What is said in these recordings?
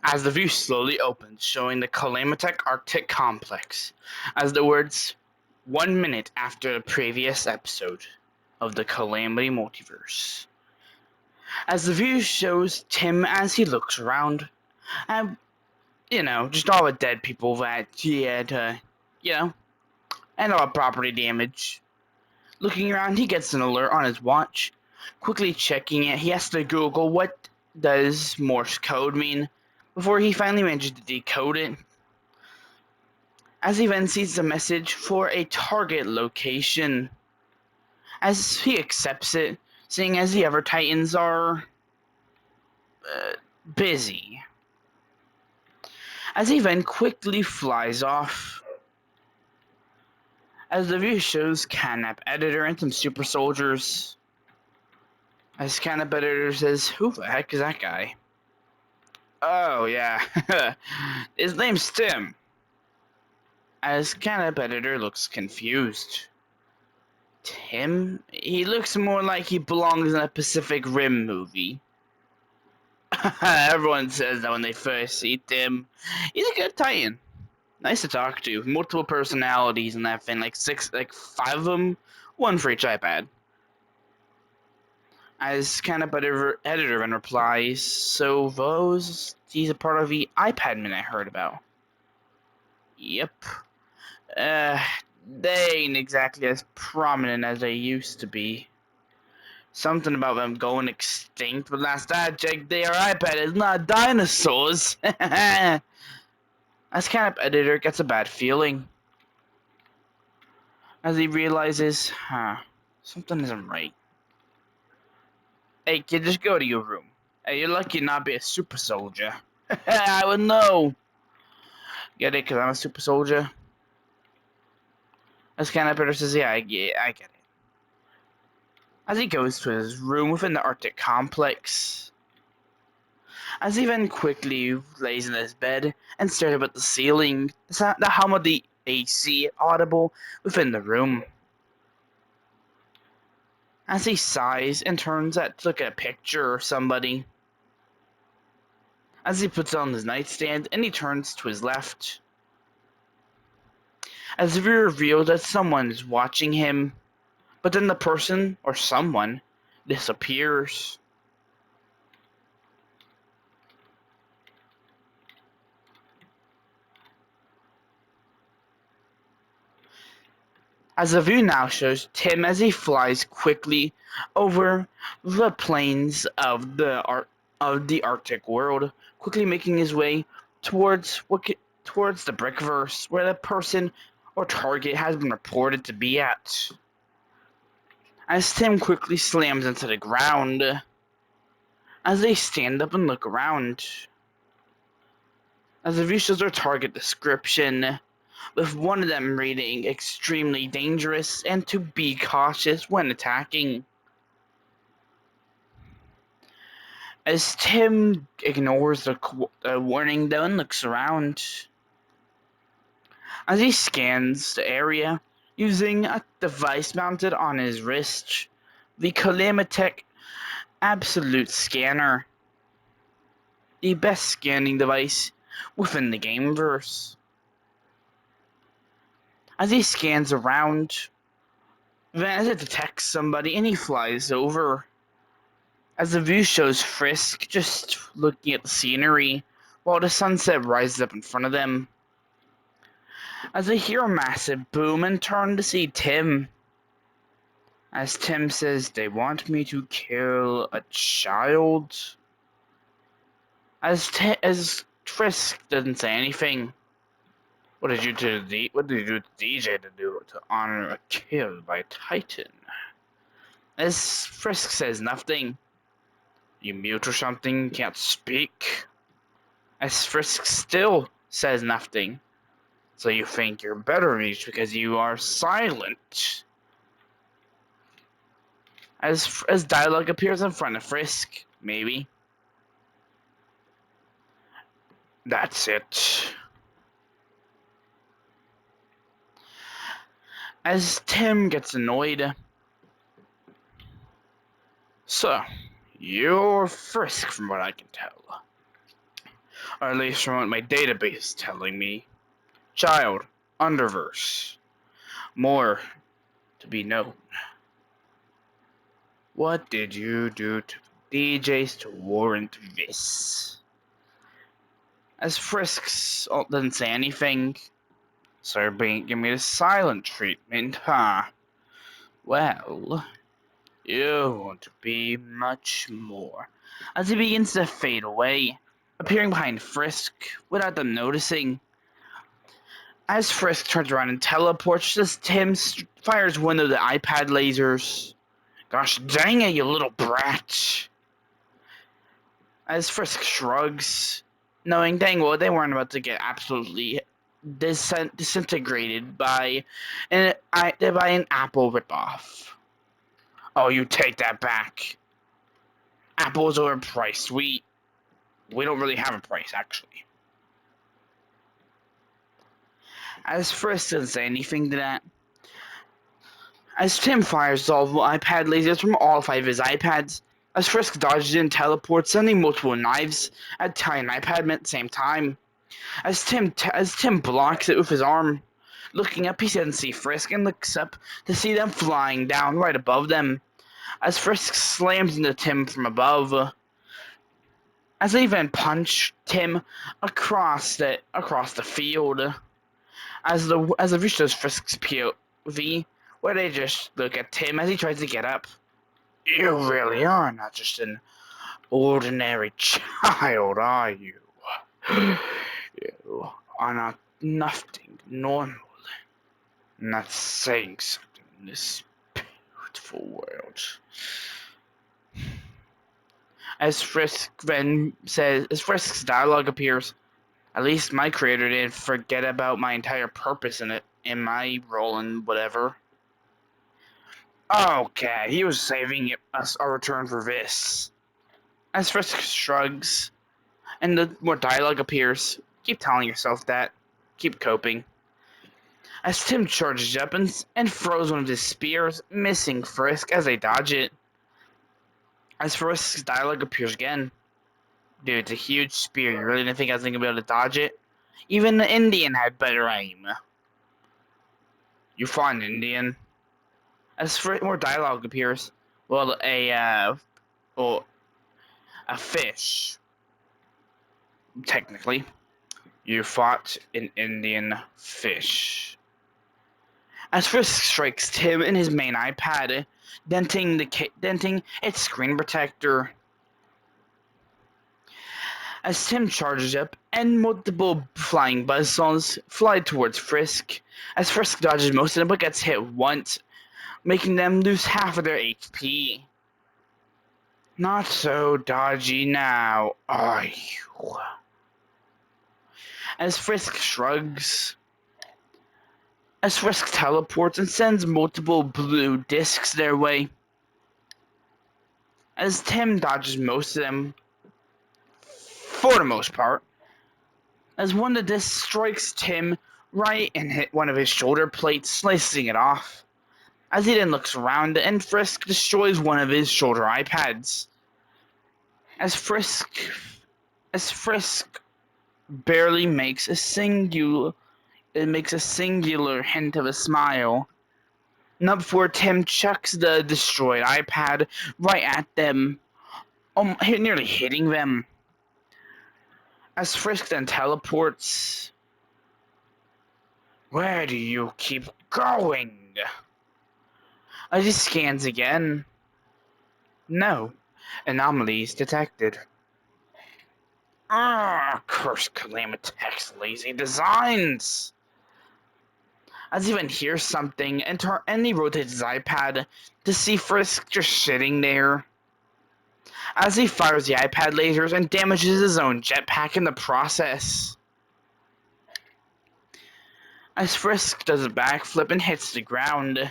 as the view slowly opens, showing the Calamity Arctic complex, as the words 1 minute after the previous episode of the Calamity Multiverse. As the view shows Tim as he looks around, and just all the dead people that he had, and all the property damage. Looking around, he gets an alert on his watch. Quickly checking it, he has to Google what does Morse code mean before he finally manages to decode it. As he then sees the message for a target location, as he accepts it, seeing as the Ever Titans are busy. As he then quickly flies off. As the view shows Canap Editor and some super soldiers. As Canap Editor says, "Who the heck is that guy?" "Oh, yeah, his name's Tim." As Canap Editor looks confused. Tim? He looks more like he belongs in a Pacific Rim movie. Everyone says that when they first see Tim. He's a good Titan. Nice to talk to. Multiple personalities and that thing. Like five of them. One for each iPad. As Canap Editor then replies, "So he's a part of the iPad Minute I heard about." "Yep. They ain't exactly as prominent as they used to be. Something about them going extinct, but last I checked, their iPad is not dinosaurs." As Canap Editor gets a bad feeling. As he realizes, something isn't right. "Hey kid, just go to your room. Hey, you're lucky not to be a super soldier." "I would know." "Get it, because I'm a super soldier?" As Canap Editor says, "Yeah, I get it." As he goes to his room within the Arctic complex. As he then quickly lays in his bed and stares up at the ceiling, the hum of the AC audible within the room. As he sighs and turns to look at a picture of somebody. As he puts it on his nightstand and he turns to his left. As if he reveals that someone is watching him, but then the person, or someone, disappears. As the view now shows Tim as he flies quickly over the plains of the Arctic world, quickly making his way towards the Brickverse, where the person or target has been reported to be at. As Tim quickly slams into the ground, as they stand up and look around, as the view shows their target description, with one of them reading "extremely dangerous" and to be cautious when attacking. As Tim ignores the warning though and looks around, as he scans the area using a device mounted on his wrist, the Calamity Absolute Scanner, the best scanning device within the gameverse. As he scans around, then as it detects somebody and he flies over. As the view shows Frisk just looking at the scenery while the sunset rises up in front of them. As they hear a massive boom and turn to see Tim. As Tim says, "They want me to kill a child?" As Frisk doesn't say anything. What did you do to DJ to do to honor a kill by Titan?" As Frisk says nothing. "You mute or something? Can't speak?" As Frisk still says nothing. "So you think you're better than me because you are silent?" As dialogue appears in front of Frisk, maybe. That's it. As Tim gets annoyed. "So, you're Frisk from what I can tell. or at least from what my database is telling me. Child, Underverse. More to be known. What did you do to DJs to warrant this? As Frisks doesn't say anything, so give me the silent treatment, huh? Well, you want to be much more. As he begins to fade away, appearing behind Frisk without them noticing. As Frisk turns around and teleports, just Tim fires one of the iPad lasers. Gosh dang it, you little brat! As Frisk shrugs, knowing dang well they weren't about to get absolutely disintegrated by an Apple ripoff. Oh, you take that back. Apple's overpriced. We don't really have a price, actually. As Frisk doesn't say anything to that, as Tim fires all the iPad lasers from all 5 of his iPads, as Frisk dodges and teleports, sending multiple knives at Ty and iPad at the same time. As Tim blocks it with his arm, looking up, he doesn't see Frisk and looks up to see them flying down right above them. As Frisk slams into Tim from above, as they then punch Tim across the field. As the reaches Frisk's POV, where they just look at Tim as he tries to get up. You really are not just an ordinary child, are you? You are not nothing normal. Not saying something in this beautiful world. As Frisk's dialogue appears, at least my creator didn't forget about my entire purpose in my role and whatever. Okay, he was saving us a return for this. As Frisk shrugs, and the more dialogue appears, keep telling yourself that. Keep coping. As Tim charges up and throws one of his spears, missing Frisk as they dodge it. As Frisk's dialogue appears again. Dude, it's a huge spear. You really didn't think I was going to be able to dodge it? Even the Indian had better aim. You fought an Indian? As more dialogue appears, well, a fish. Technically, you fought an Indian fish. As Frisk strikes Tim in his main iPad, denting its screen protector. As Tim charges up, and multiple flying buzzsaws fly towards Frisk. As Frisk dodges most of them, but gets hit once, making them lose half of their HP. Not so dodgy now, are you? As Frisk shrugs. As Frisk teleports and sends multiple blue discs their way. As Tim dodges most of them, for the most part. As one of the discs strikes Tim right and hit one of his shoulder plates, slicing it off. As he then looks around and Frisk destroys one of his shoulder iPads. As Frisk barely makes a singular hint of a smile. Not before Tim chucks the destroyed iPad right at them, nearly hitting them. As Frisk then teleports. Where do you keep going? As he scans again. No. Anomalies detected. Curse Calamity's lazy designs! As he even hears something, and he rotates his iPad to see Frisk just sitting there. As he fires the iPad lasers and damages his own jetpack in the process. As Frisk does a backflip and hits the ground.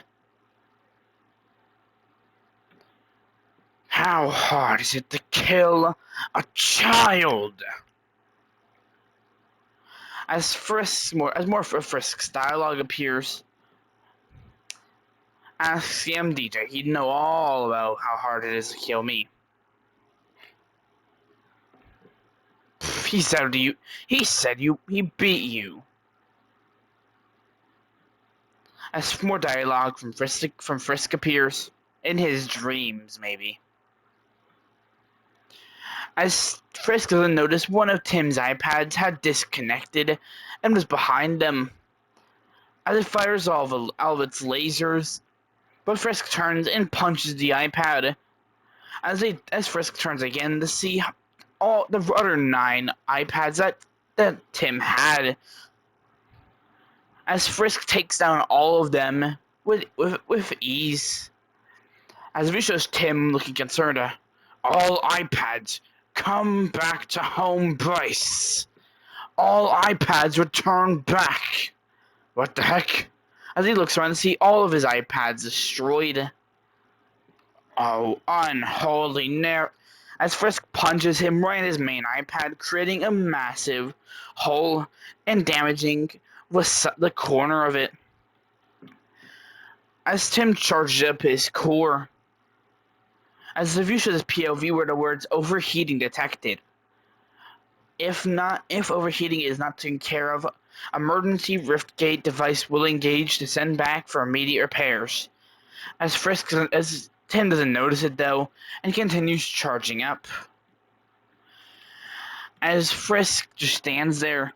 How hard is it to kill a child? As more Frisk's dialogue appears, ask the DJ. He'd know all about how hard it is to kill me. He said he beat you. As more dialogue from Frisk appears in his dreams, maybe. As Frisk doesn't notice, one of Tim's iPads had disconnected and was behind them. As it fires all of its lasers, but Frisk turns and punches the iPad. As Frisk turns again to see all the other 9 iPads that Tim had. As Frisk takes down all of them with ease. As we shows Tim looking concerned, all iPads come back to home base. All iPads return back. What the heck? As he looks around to see all of his iPads destroyed. Oh, unholy nair. As Frisk punches him right in his main iPad, creating a massive hole and damaging the corner of it. As Tim charges up his core, as the view shows his POV where the words overheating detected. If overheating is not taken care of, emergency riftgate device will engage to send back for immediate repairs. As Tim doesn't notice it though, and continues charging up. As Frisk just stands there,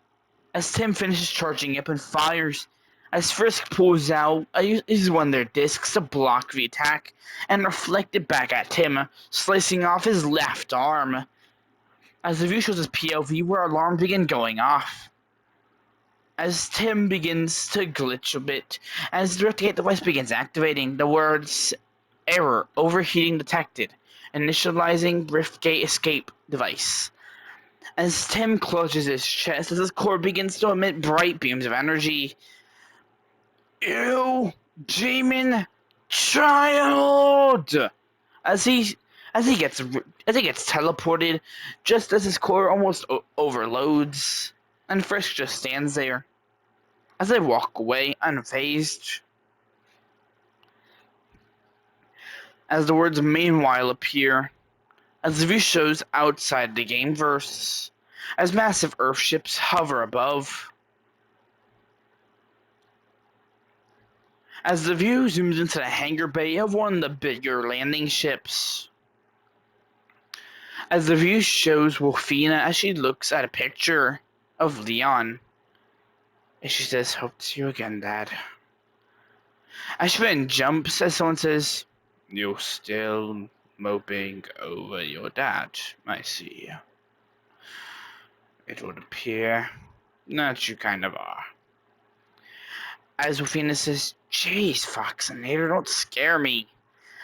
as Tim finishes charging up and fires, as Frisk pulls out, uses one of their discs to block the attack, and reflect it back at Tim, slicing off his left arm. As the view shows his POV where alarms begin going off. As Tim begins to glitch a bit, as the Riftgate device begins activating, the words error, overheating detected, initializing Riftgate escape device. As Tim clutches his chest as his core begins to emit bright beams of energy. You demon child! As he gets teleported, just as his core almost overloads, and Frisk just stands there. As they walk away, unfazed. As the words meanwhile appear, as the view shows outside the gameverse, as massive Earthships hover above. As the view zooms into the hangar bay of one of the bigger landing ships. As the view shows Wolfina as she looks at a picture of Leon. And she says, "Hope to see you again, Dad." As she then jumps as someone says, "You're still moping over your dad, I see. It would appear that you kind of are." As Wolfina says, "Jeez, Foxinator, don't scare me."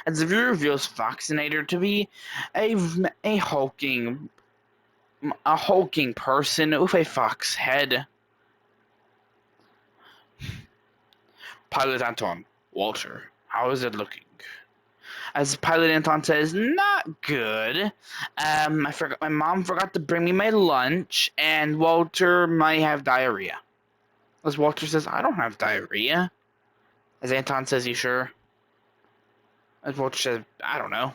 As the viewer reveals Foxinator to be a hulking person with a fox head. Pilot Anton, Walter, how is it looking? As Pilot Anton says, "Not good. My mom forgot to bring me my lunch, and Walter might have diarrhea." As Walter says, "I don't have diarrhea." As Anton says, "You sure?" As Walter says, "I don't know."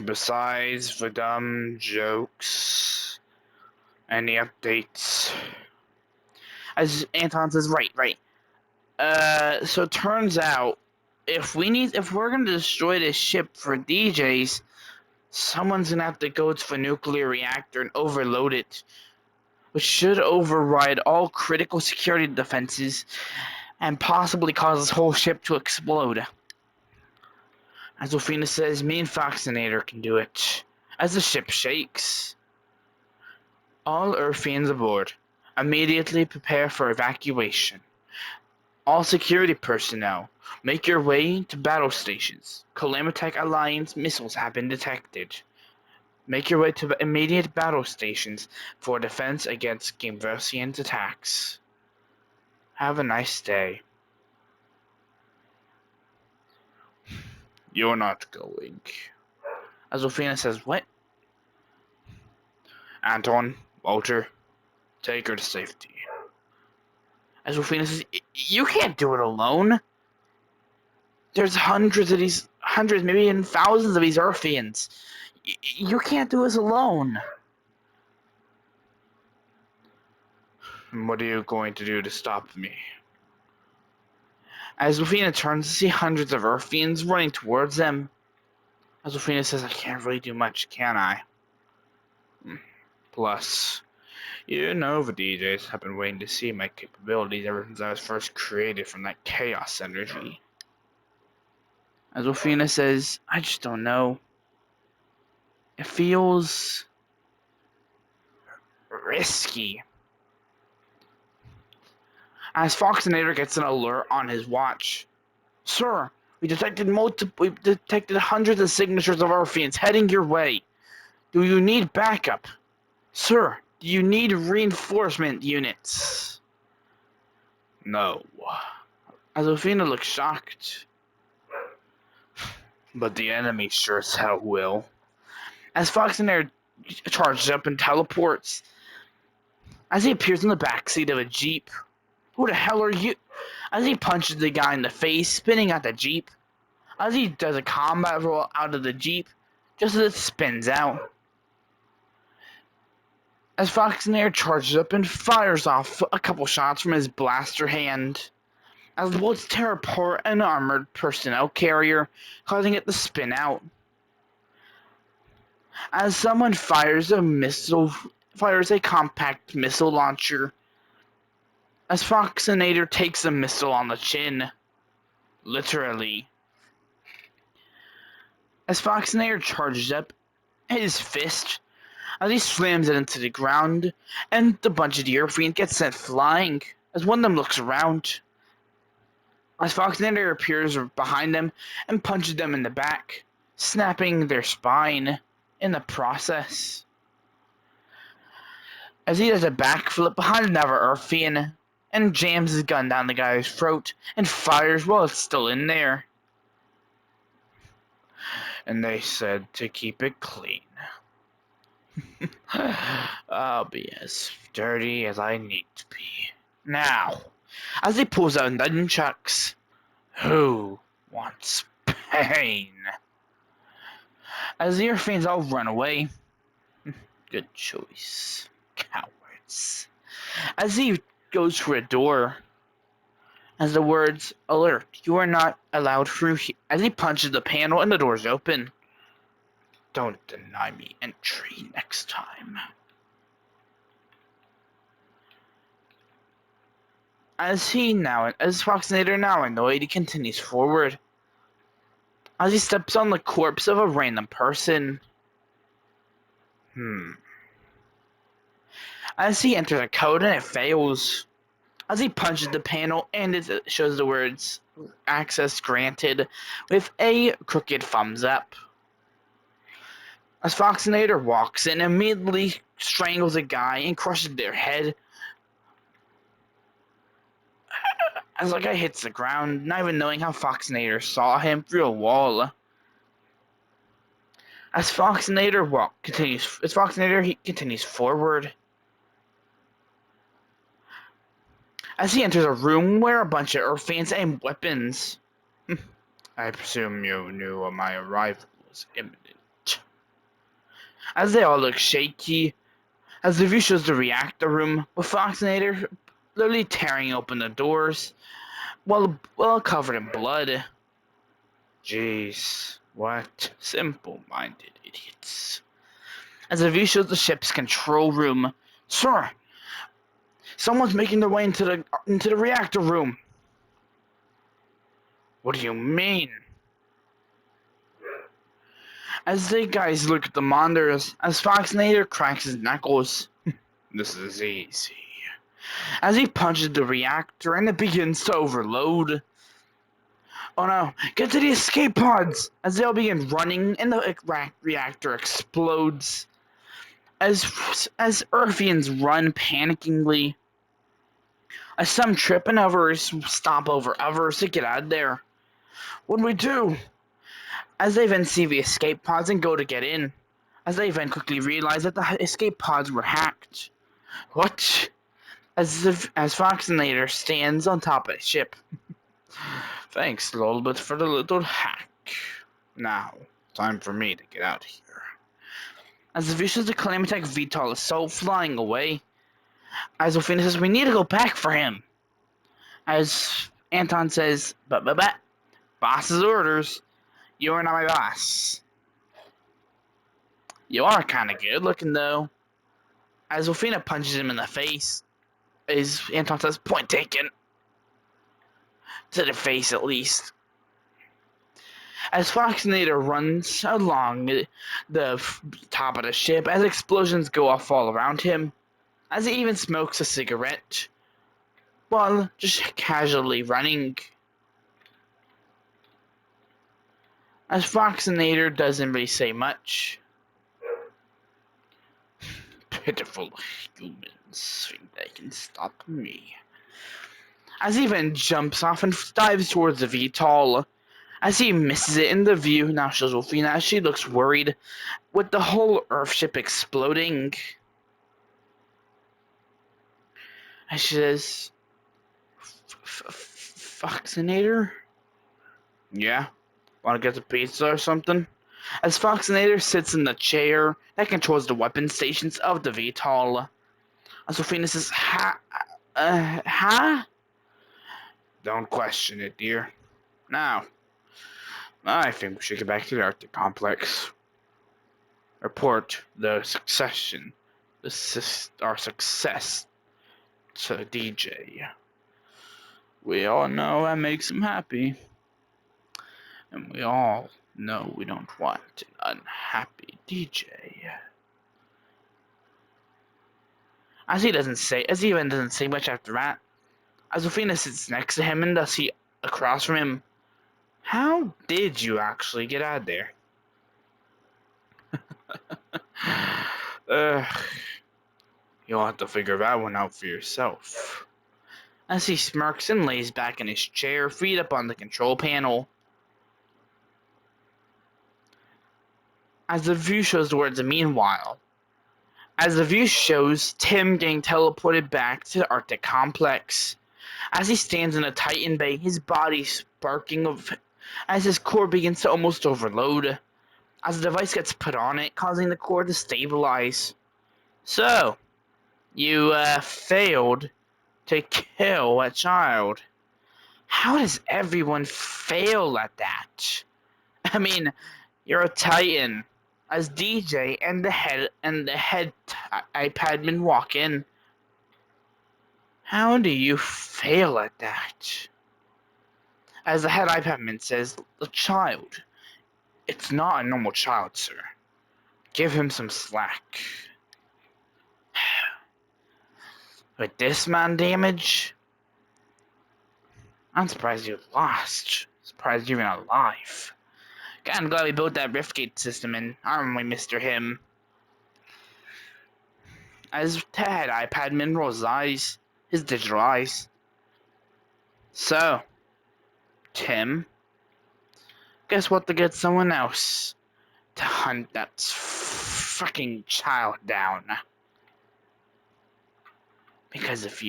Besides the dumb jokes, any updates? As Anton says, right. So it turns out, if we're gonna destroy this ship for DJs, someone's gonna have to go to the nuclear reactor and overload it, which should override all critical security defenses and possibly cause this whole ship to explode. As Wolfina says, "Me and Foxinator can do it." As the ship shakes. All Earthians aboard. Immediately prepare for evacuation. All security personnel, make your way to battle stations. Calamity Alliance missiles have been detected. Make your way to immediate battle stations for defense against Gameversian attacks. Have a nice day. You're not going. As Wolfina says, "What?" Anton, Walter, take her to safety. As Wolfina says, "You can't do it alone. There's hundreds, maybe even thousands of these Earthians. You can't do this alone. What are you going to do to stop me? As Lufina turns to see hundreds of Earthians running towards them, as Lufina says, I can't really do much, can I? Plus, you know the DJs have been waiting to see my capabilities ever since I was first created from that chaos energy. As Lufina says, I just don't know. It feels risky. As Foxinator gets an alert on his watch. Sir, we detected hundreds of signatures of Earthians heading your way. Do you need backup? Sir, do you need reinforcement units? No. As Lufina looks shocked. But the enemy sure as hell will. As Foxinator charges up and teleports. As he appears in the backseat of a Jeep. Who the hell are you? As he punches the guy in the face, spinning out the Jeep. As he does a combat roll out of the Jeep, just as it spins out. As Foxinator charges up and fires off a couple shots from his blaster hand. As the bullets tear apart an armored personnel carrier, causing it to spin out. As someone fires a compact missile launcher. As Foxinator takes a missile on the chin. Literally. As Foxinator charges up his fist, as he slams it into the ground, and the bunch of the Earthians get sent flying, as one of them looks around. As Foxinator appears behind them and punches them in the back, snapping their spine in the process. As he does a backflip behind another Earthian and jams his gun down the guy's throat and fires while it's still in there. And they said to keep it clean. I'll be as dirty as I need to be. Now, as he pulls out nunchucks, who wants pain? As the Earthians all run away. Good choice. Cowards. As he goes for a door, as the words, alert, you are not allowed through here. As he punches the panel and the door's open. Don't deny me entry next time. As Foxinator now annoyed, he continues forward. As he steps on the corpse of a random person. As he enters a code and it fails. As he punches the panel and it shows the words access granted with a crooked thumbs up. As Foxinator walks in, immediately strangles a guy and crushes their head. As the guy hits the ground, not even knowing how Foxinator saw him through a wall. As Foxinator continues forward. As he enters a room where a bunch of Earthians aim weapons. I presume you knew my arrival was imminent. As they all look shaky, as the view shows the reactor room, with Foxinator literally tearing open the doors, while covered in blood. Jeez, what simple-minded idiots. As the view shows the ship's control room, sir, someone's making their way into the reactor room. What do you mean? As the guys look at the monitors, as Foxinator cracks his knuckles. This is easy. As he punches the reactor and it begins to overload. Oh no, get to the escape pods! As they all begin running and the reactor explodes. As Earthians run panickingly. As some trip and others stomp over others to get out of there. What do we do? As they then see the escape pods and go to get in. As they then quickly realize that the escape pods were hacked. What? As Foxinator stands on top of the ship. Thanks, Lolbit, for the little hack. Now, time for me to get out of here. As the view shows the Calamity VTOL is so flying away, as Ophelia says, we need to go back for him. As Anton says, but, boss's orders. You are not my boss. You are kind of good looking, though. As Ophelia punches him in the face, as Anton says, point taken. To the face, at least. As Foxinator runs along the top of the ship, as explosions go off all around him, as he even smokes a cigarette, while just casually running. As Foxinator doesn't really say much. Pitiful humans think they can stop me. As he even jumps off and dives towards the VTOL. As he misses it in the view, now shows Wolfina as she looks worried with the whole Earthship exploding. As she says, Foxinator? Yeah? Want to get the pizza or something? As Foxinator sits in the chair that controls the weapon stations of the VTOL. As Wolfina says, huh? Don't question it, dear. Now, I think we should get back to the Arctic complex. Report our success to DJ. We all know that makes him happy. And we all know we don't want an unhappy DJ. As he even doesn't say much after that, as Ophelia sits next to him and does he across from him, how did you actually get out of there? You'll have to figure that one out for yourself. As he smirks and lays back in his chair, feet up on the control panel. As the view shows the words, meanwhile, as the view shows Tim getting teleported back to the Arctic complex. As he stands in a Titan bay, his body sparking as his core begins to almost overload. As the device gets put on it, causing the core to stabilize. So, you failed to kill a child. How does everyone fail at that? I mean, you're a Titan. As DJ and the head iPadman walk in, how do you fail at that? As the head iPadman says, the child. It's not a normal child, sir. Give him some slack. With this amount of damage, I'm surprised you lost. Surprised you're even alive. I'm glad we built that Riftgate system in, aren't we, Mr. Him? As Ted iPadman rolls his eyes, his digital eyes. So, Tim, guess what to get someone else to hunt that fucking child down. Because if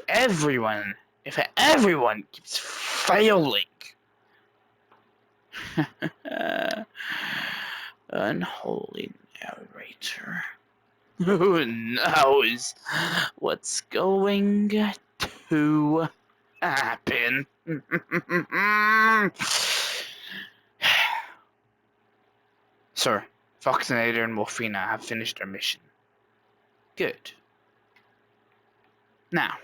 everyone keeps failing, unholy narrator, who knows what's going to happen? Sir, Foxinator and Wolfina have finished their mission. Good. Now,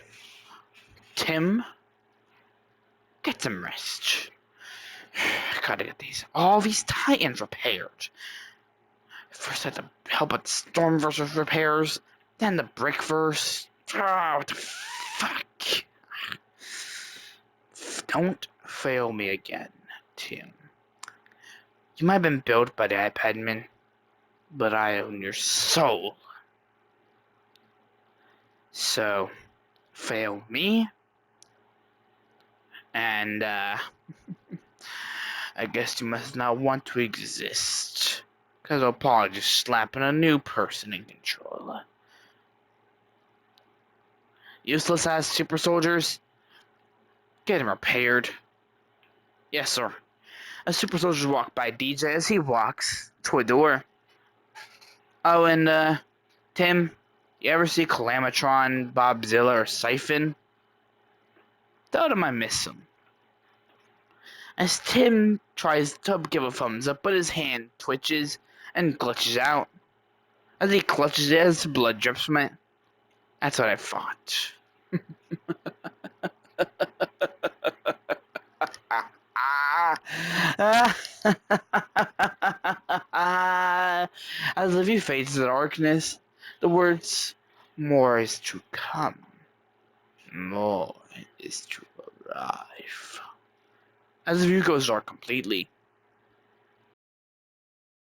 Tim, get some rest. Gotta get all these Titans repaired. First I had to help with Stormverse repairs, then the Brickverse. Oh, what the fuck? Don't fail me again, Tim. You might have been built by the iPadman, but I own your soul. So, fail me, and I guess you must not want to exist, because I'll probably just slap in a new person in control. Useless ass super soldiers, get them repaired. Yes, sir. A super soldier walk by DJ as he walks to a door. Oh, and Tim, you ever see Calamitron, Bobzilla, or Siphon? Tell them I miss them. As Tim tries to give a thumbs up, but his hand twitches and glitches out. As he clutches it, as blood drips from it. That's what I thought. As Livy fades to the darkness, the words, "More is to come. More is to arrive." As the view goes dark completely,